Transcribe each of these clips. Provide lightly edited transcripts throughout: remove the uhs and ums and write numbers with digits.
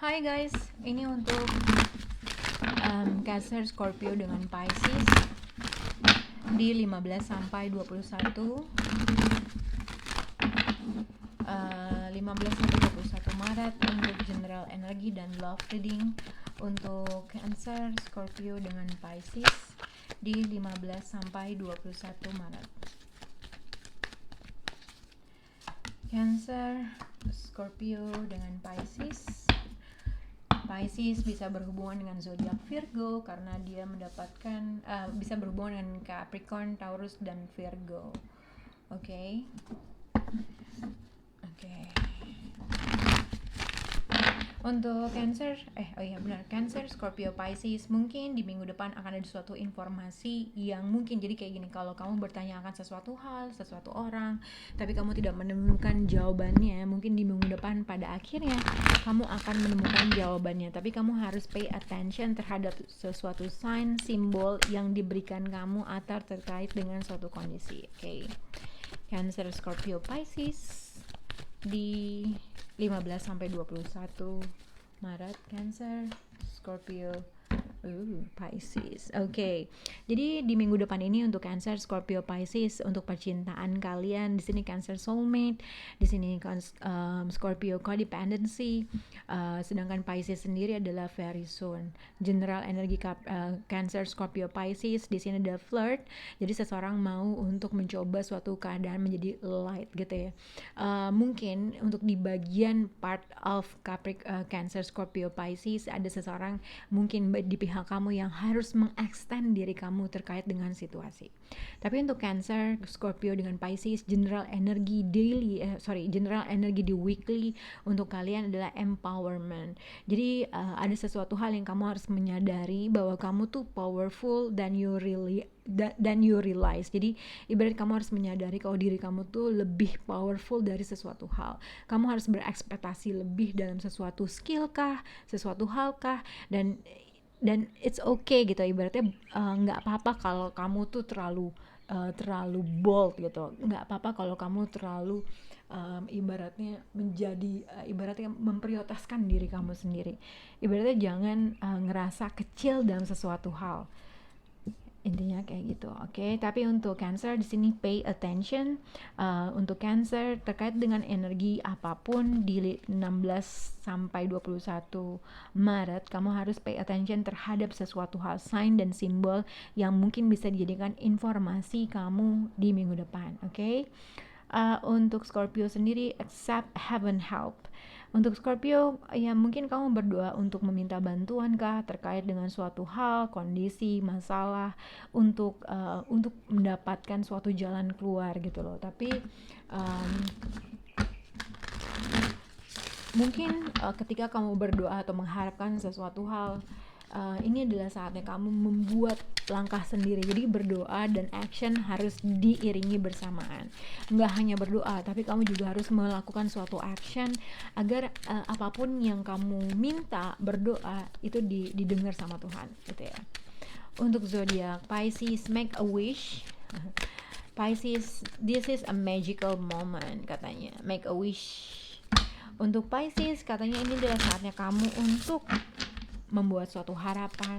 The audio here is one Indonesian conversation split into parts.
Hai guys, ini untuk Cancer Scorpio dengan Pisces di 15 sampai 21 15 sampai 21 Maret untuk general energy dan love reading untuk Cancer Scorpio dengan Pisces di 15 sampai 21 Maret. Cancer Scorpio dengan Pisces bisa berhubungan dengan zodiak Virgo karena dia mendapatkan bisa berhubungan dengan Capricorn, Taurus dan Virgo. Oke. Untuk Cancer, Cancer, Scorpio, Pisces, mungkin di minggu depan akan ada suatu informasi yang mungkin jadi kayak gini. Kalau kamu bertanya akan sesuatu hal, sesuatu orang, tapi kamu tidak menemukan jawabannya, mungkin di minggu depan pada akhirnya kamu akan menemukan jawabannya. Tapi kamu harus pay attention terhadap sesuatu sign, simbol yang diberikan kamu atau terkait dengan suatu kondisi. Oke. Cancer, Scorpio, Pisces di 15 sampai 21 Maret. Cancer, Scorpio, Pisces. Oke. Jadi di minggu depan ini untuk Cancer, Scorpio, Pisces untuk percintaan kalian, di sini Cancer soulmate, di sini Scorpio codependency, sedangkan Pisces sendiri adalah very soon. General energi Cancer, Scorpio, Pisces di sini ada flirt. Jadi seseorang mau untuk mencoba suatu keadaan menjadi light gitu ya. Mungkin untuk di bagian part of Cancer, Scorpio, Pisces ada seseorang mungkin di pihak kamu yang harus mengextend diri kamu terkait dengan situasi. Tapi untuk Cancer, Scorpio dengan Pisces, general energi general energi di weekly untuk kalian adalah empowerment. Jadi ada sesuatu hal yang kamu harus menyadari bahwa kamu tuh powerful dan you realize. Jadi ibarat kamu harus menyadari kalau diri kamu tuh lebih powerful dari sesuatu hal. Kamu harus berekspektasi lebih dalam sesuatu skill kah, sesuatu hal kah, dan it's okay gitu. Ibaratnya nggak apa-apa kalau kamu tuh terlalu bold gitu. Nggak apa-apa kalau kamu terlalu ibaratnya memprioritaskan diri kamu sendiri. Ibaratnya jangan ngerasa kecil dalam sesuatu hal. Intinya kayak gitu, oke. Tapi untuk Cancer di sini pay attention. Untuk Cancer terkait dengan energi apapun di 16 sampai 21 Maret, kamu harus pay attention terhadap sesuatu hal, sign dan simbol yang mungkin bisa dijadikan informasi kamu di minggu depan, oke. Untuk Scorpio sendiri, accept heaven help. Untuk Scorpio, ya mungkin kamu berdoa untuk meminta bantuan kah terkait dengan suatu hal, kondisi, masalah untuk mendapatkan suatu jalan keluar gitu loh. Tapi mungkin ketika kamu berdoa atau mengharapkan sesuatu hal, ini adalah saatnya kamu membuat langkah sendiri. Jadi berdoa dan action harus diiringi bersamaan. Nggak hanya berdoa, tapi kamu juga harus melakukan suatu action agar apapun yang kamu minta berdoa itu didengar sama Tuhan gitu ya. Untuk zodiak Pisces, make a wish. Pisces, this is a magical moment katanya. Make a wish. Untuk Pisces katanya ini adalah saatnya kamu untuk membuat suatu harapan,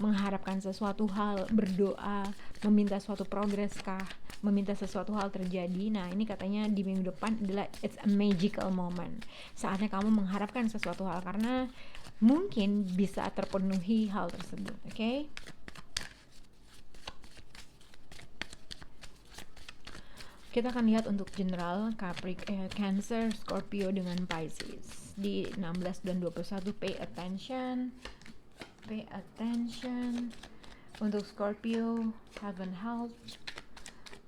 mengharapkan sesuatu hal, berdoa, meminta suatu progres kah, meminta sesuatu hal terjadi. Nah ini katanya di minggu depan adalah it's a magical moment. Saatnya kamu mengharapkan sesuatu hal karena mungkin bisa terpenuhi hal tersebut, oke? Kita akan lihat untuk general Cancer, Scorpio dengan Pisces di 16 dan 21. Pay attention. Untuk Scorpio, heaven help.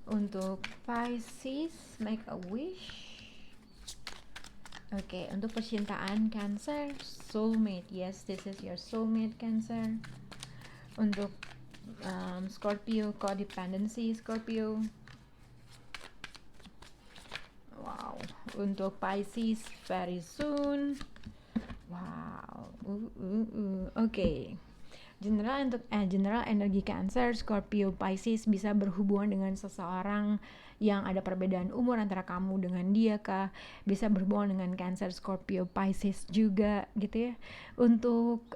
Untuk Pisces, make a wish. Oke, untuk percintaan Cancer, soulmate. Yes, this is your soulmate, Cancer. Untuk Scorpio, codependency, Scorpio. Wow. Untuk Pisces, very soon. Wow. Oke. General energi Cancer, Scorpio, Pisces bisa berhubungan dengan seseorang yang ada perbedaan umur antara kamu dengan dia kah, bisa berhubungan dengan Cancer, Scorpio, Pisces juga gitu ya. Untuk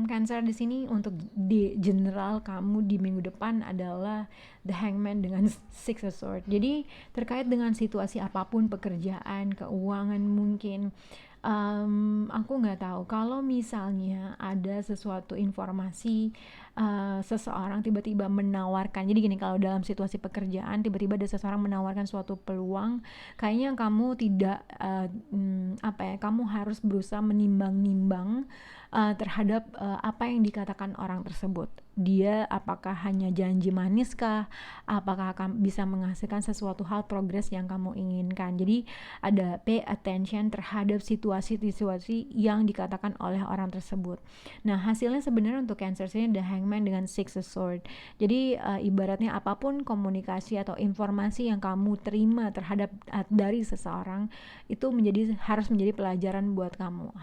Cancer di sini, untuk di general kamu di minggu depan adalah The Hangman dengan Six of Swords. Jadi terkait dengan situasi apapun, pekerjaan, keuangan mungkin, aku nggak tahu kalau misalnya ada sesuatu informasi, seseorang tiba-tiba menawarkan. Jadi gini, kalau dalam situasi pekerjaan tiba-tiba ada seseorang menawarkan suatu peluang, kayaknya kamu tidak kamu harus berusaha menimbang-nimbang terhadap apa yang dikatakan orang tersebut. Dia apakah hanya janji manis kah? Apakah akan bisa menghasilkan sesuatu hal progres yang kamu inginkan? Jadi ada pay attention terhadap situasi-situasi yang dikatakan oleh orang tersebut. Nah, hasilnya sebenarnya untuk Cancer ini The Hangman dengan Six of Swords. Jadi ibaratnya apapun komunikasi atau informasi yang kamu terima terhadap dari seseorang itu harus menjadi pelajaran buat kamu.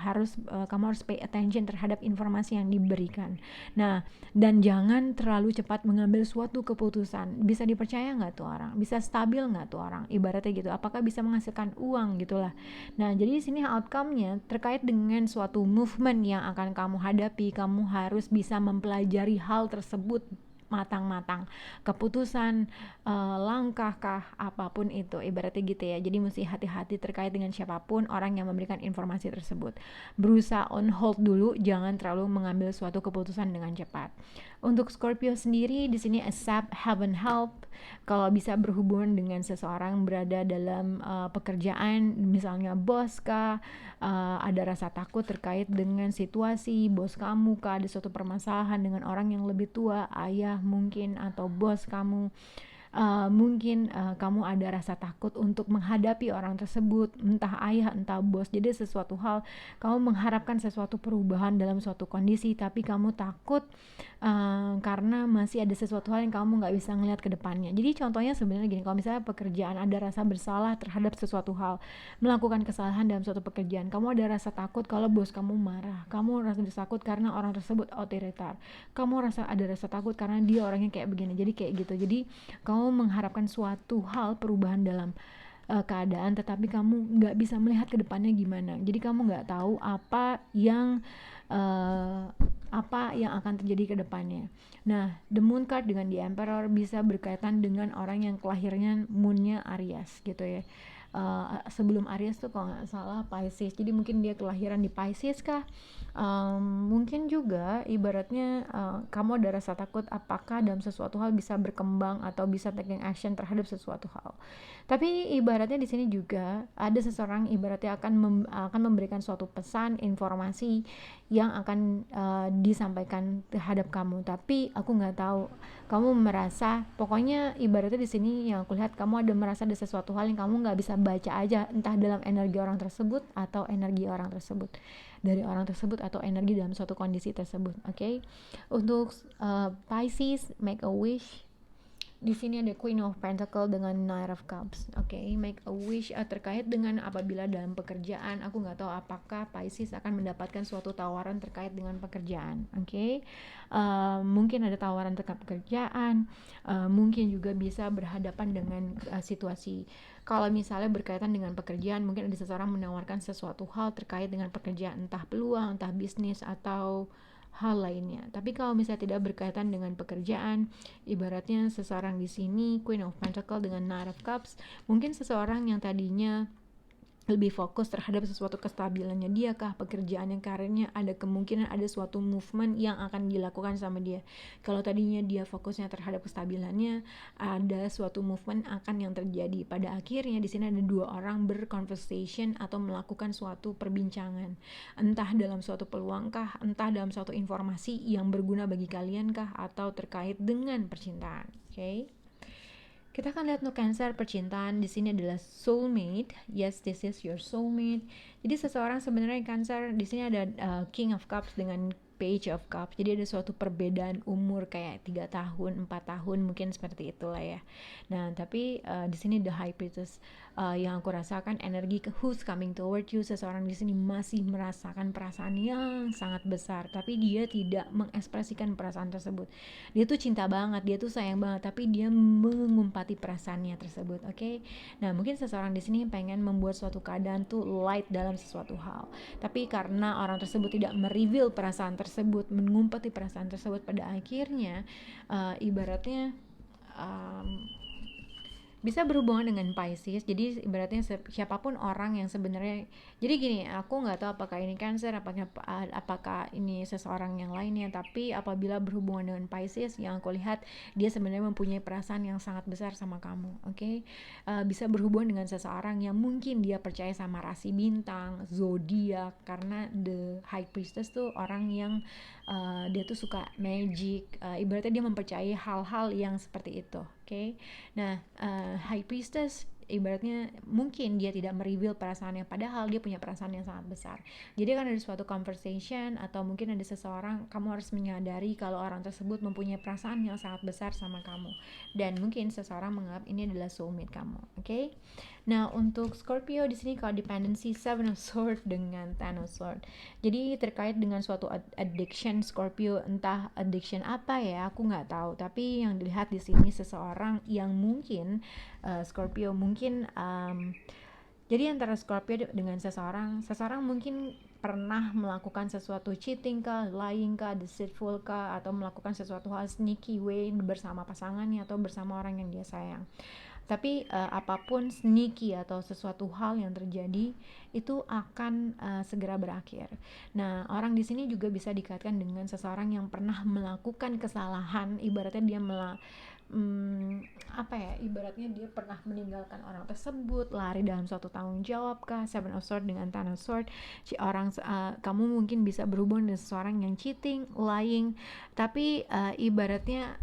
Kamu harus pay attention terhadap informasi yang diberikan. Nah, dan jangan terlalu cepat mengambil suatu keputusan. Bisa dipercaya nggak tuh orang? Bisa stabil nggak tuh orang? Ibaratnya gitu. Apakah bisa menghasilkan uang gitulah. Nah, jadi di sini outcome-nya terkait dengan suatu movement yang akan kamu hadapi. Kamu harus bisa mempelajari hal tersebut matang-matang, keputusan, langkah kah, apapun itu, ibaratnya gitu ya. Jadi mesti hati-hati terkait dengan siapapun orang yang memberikan informasi tersebut. Berusaha on hold dulu, jangan terlalu mengambil suatu keputusan dengan cepat. Untuk Scorpio sendiri di sini accept, heaven help. Kalau bisa berhubungan dengan seseorang berada dalam pekerjaan, misalnya bos kah, ada rasa takut terkait dengan situasi bos kamu kah, ada suatu permasalahan dengan orang yang lebih tua, ayah mungkin, atau bos kamu. Mungkin kamu ada rasa takut untuk menghadapi orang tersebut, entah ayah entah bos. Jadi sesuatu hal kamu mengharapkan sesuatu perubahan dalam suatu kondisi, tapi kamu takut karena masih ada sesuatu hal yang kamu nggak bisa ngelihat ke depannya. Jadi contohnya sebenarnya gini, kalau misalnya pekerjaan ada rasa bersalah terhadap sesuatu hal, melakukan kesalahan dalam suatu pekerjaan, kamu ada rasa takut kalau bos kamu marah, kamu rasa takut karena orang tersebut otoriter, kamu ada rasa takut karena dia orangnya kayak begini. Jadi kayak gitu. Jadi kamu mengharapkan suatu hal perubahan dalam keadaan, tetapi kamu nggak bisa melihat ke depannya gimana. Jadi kamu nggak tahu apa yang akan terjadi ke depannya. Nah, the moon card dengan the emperor bisa berkaitan dengan orang yang kelahirannya moonnya Aries gitu ya. Sebelum Aries tuh kalau nggak salah Pisces, jadi mungkin dia kelahiran di Pisces kah. Mungkin juga ibaratnya kamu ada rasa takut apakah dalam sesuatu hal bisa berkembang atau bisa taking action terhadap sesuatu hal. Tapi ibaratnya di sini juga ada seseorang ibaratnya akan memberikan suatu pesan, informasi yang akan disampaikan terhadap kamu. Tapi aku nggak tahu, kamu merasa, pokoknya ibaratnya di sini yang aku lihat kamu merasa ada sesuatu hal yang kamu nggak bisa baca aja, entah dalam energi orang tersebut atau energi orang tersebut, dari orang tersebut atau energi dalam suatu kondisi tersebut. Oke. Untuk Pisces, make a wish. Di sini ada Queen of Pentacles dengan Knight of Cups. Make a wish terkait dengan apabila dalam pekerjaan, aku nggak tahu apakah Pisces akan mendapatkan suatu tawaran terkait dengan pekerjaan. Mungkin ada tawaran terkait pekerjaan, mungkin juga bisa berhadapan dengan situasi. Kalau misalnya berkaitan dengan pekerjaan, mungkin ada seseorang menawarkan sesuatu hal terkait dengan pekerjaan, entah peluang, entah bisnis, atau hal lainnya. Tapi kalau misalnya tidak berkaitan dengan pekerjaan, ibaratnya seseorang di sini Queen of Pentacles dengan Knight of Cups, mungkin seseorang yang tadinya lebih fokus terhadap sesuatu kestabilannya dia kah, pekerjaan yang karirnya, ada kemungkinan ada suatu movement yang akan dilakukan sama dia. Kalau tadinya dia fokusnya terhadap kestabilannya, ada suatu movement akan yang terjadi. Pada akhirnya di sini ada dua orang berconversation atau melakukan suatu perbincangan, entah dalam suatu peluang kah, entah dalam suatu informasi yang berguna bagi kalian kah, atau terkait dengan percintaan. Kita akan lihat untuk Cancer percintaan di sini adalah soulmate. Yes, this is your soulmate. Jadi seseorang sebenarnya Cancer di sini ada King of Cups dengan Page of Cups. Jadi ada suatu perbedaan umur kayak 3 tahun, 4 tahun mungkin seperti itulah ya. Nah, tapi di sini the High Priestess. yang aku rasakan energi who's coming toward you, seseorang di sini masih merasakan perasaan yang sangat besar, tapi dia tidak mengekspresikan perasaan tersebut. Dia tuh cinta banget, dia tuh sayang banget, tapi dia mengumpati perasaannya tersebut. Oke. Nah, mungkin seseorang di sini pengen membuat suatu keadaan tuh light dalam sesuatu hal, tapi karena orang tersebut tidak mereveal perasaan tersebut, mengumpati perasaan tersebut, pada akhirnya ibaratnya bisa berhubungan dengan Pisces. Jadi ibaratnya siapapun orang yang sebenarnya, jadi gini, aku nggak tahu apakah ini Cancer, apakah ini seseorang yang lainnya, tapi apabila berhubungan dengan Pisces, yang aku lihat dia sebenarnya mempunyai perasaan yang sangat besar sama kamu. Oke. Bisa berhubungan dengan seseorang yang mungkin dia percaya sama rasi bintang, zodiak, karena the High Priestess tuh orang yang dia tuh suka magic, ibaratnya dia mempercayai hal-hal yang seperti itu. Oke. Nah, High Priestess ibaratnya mungkin dia tidak mereveal perasaannya, padahal dia punya perasaan yang sangat besar. Jadi kan ada suatu conversation, atau mungkin ada seseorang, kamu harus menyadari kalau orang tersebut mempunyai perasaan yang sangat besar sama kamu, dan mungkin seseorang menganggap ini adalah soulmate kamu. Oke. Nah, untuk Scorpio di sini kalau dependency Seven of Swords dengan Ten of Swords. Jadi terkait dengan suatu addiction Scorpio, entah addiction apa ya, aku nggak tahu. Tapi yang dilihat di sini seseorang yang mungkin Scorpio mungkin jadi antara Scorpio dengan seseorang mungkin pernah melakukan sesuatu cheating kah, lying kah, deceitful kah, atau melakukan sesuatu hal sneaky way bersama pasangannya atau bersama orang yang dia sayang. Tapi apapun sneaky atau sesuatu hal yang terjadi itu akan segera berakhir. Nah, orang di sini juga bisa dikaitkan dengan seseorang yang pernah melakukan kesalahan, ibaratnya dia ibaratnya dia pernah meninggalkan orang tersebut, lari dalam suatu tanggung jawab kah. Seven of Swords dengan Ten of Swords, kamu mungkin bisa berhubungan dengan seseorang yang cheating, lying, tapi ibaratnya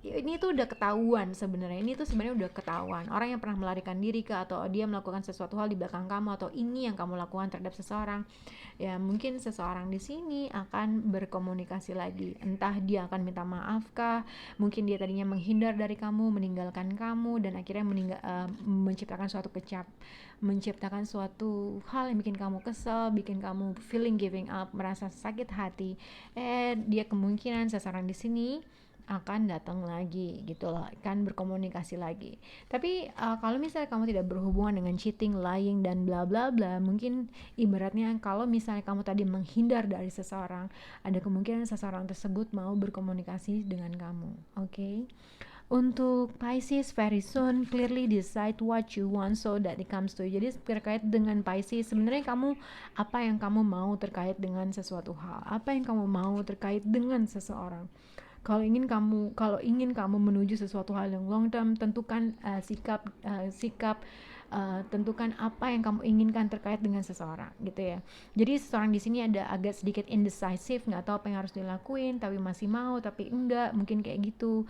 ini tuh udah ketahuan sebenarnya. Ini tuh sebenarnya udah ketahuan. Orang yang pernah melarikan diri ke, atau dia melakukan sesuatu hal di belakang kamu, atau ini yang kamu lakukan terhadap seseorang. Ya, mungkin seseorang di sini akan berkomunikasi lagi. Entah dia akan minta maaf kah, mungkin dia tadinya menghindar dari kamu, meninggalkan kamu, dan akhirnya menciptakan suatu hal yang bikin kamu kesel, bikin kamu feeling giving up, merasa sakit hati. Dia kemungkinan seseorang di sini akan datang lagi gitu loh, kan berkomunikasi lagi. Tapi kalau misalnya kamu tidak berhubungan dengan cheating, lying, dan bla bla bla, mungkin ibaratnya kalau misalnya kamu tadi menghindar dari seseorang, ada kemungkinan seseorang tersebut mau berkomunikasi dengan kamu. Oke. Untuk Pisces, very soon clearly decide what you want so that it comes to you. Jadi terkait dengan Pisces, sebenarnya kamu, apa yang kamu mau terkait dengan sesuatu hal, apa yang kamu mau terkait dengan seseorang. Kalau ingin kamu menuju sesuatu hal yang long term, tentukan sikap, tentukan apa yang kamu inginkan terkait dengan seseorang gitu ya. Jadi seseorang di sini ada agak sedikit indecisive, nggak tahu apa yang harus dilakuin, tapi masih mau, tapi enggak, mungkin kayak gitu.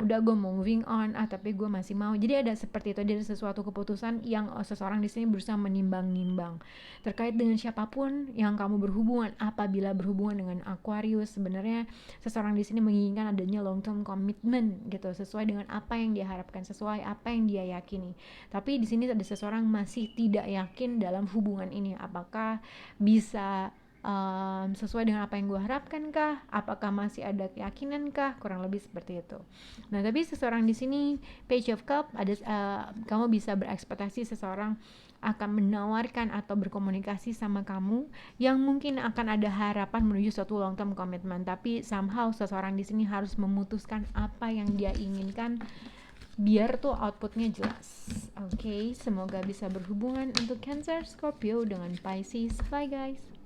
Udah gue mau moving on, tapi gue masih mau. Jadi ada seperti itu, ada sesuatu keputusan yang seseorang di sini berusaha menimbang-nimbang terkait dengan siapapun yang kamu berhubungan. Apabila berhubungan dengan Aquarius, sebenarnya seseorang di sini menginginkan adanya long term commitment gitu, sesuai dengan apa yang dia harapkan, sesuai apa yang dia yakini. Tapi di sini ada seseorang masih tidak yakin dalam hubungan ini, apakah bisa sesuai dengan apa yang gue harapkan kah, apakah masih ada keyakinan kah, kurang lebih seperti itu. Nah, tapi seseorang di sini Page of Cup, ada kamu bisa berekspektasi seseorang akan menawarkan atau berkomunikasi sama kamu yang mungkin akan ada harapan menuju suatu long term commitment, tapi somehow seseorang di sini harus memutuskan apa yang dia inginkan biar tuh outputnya jelas. Oke, semoga bisa berhubungan untuk Cancer, Scorpio dengan Pisces. Bye guys.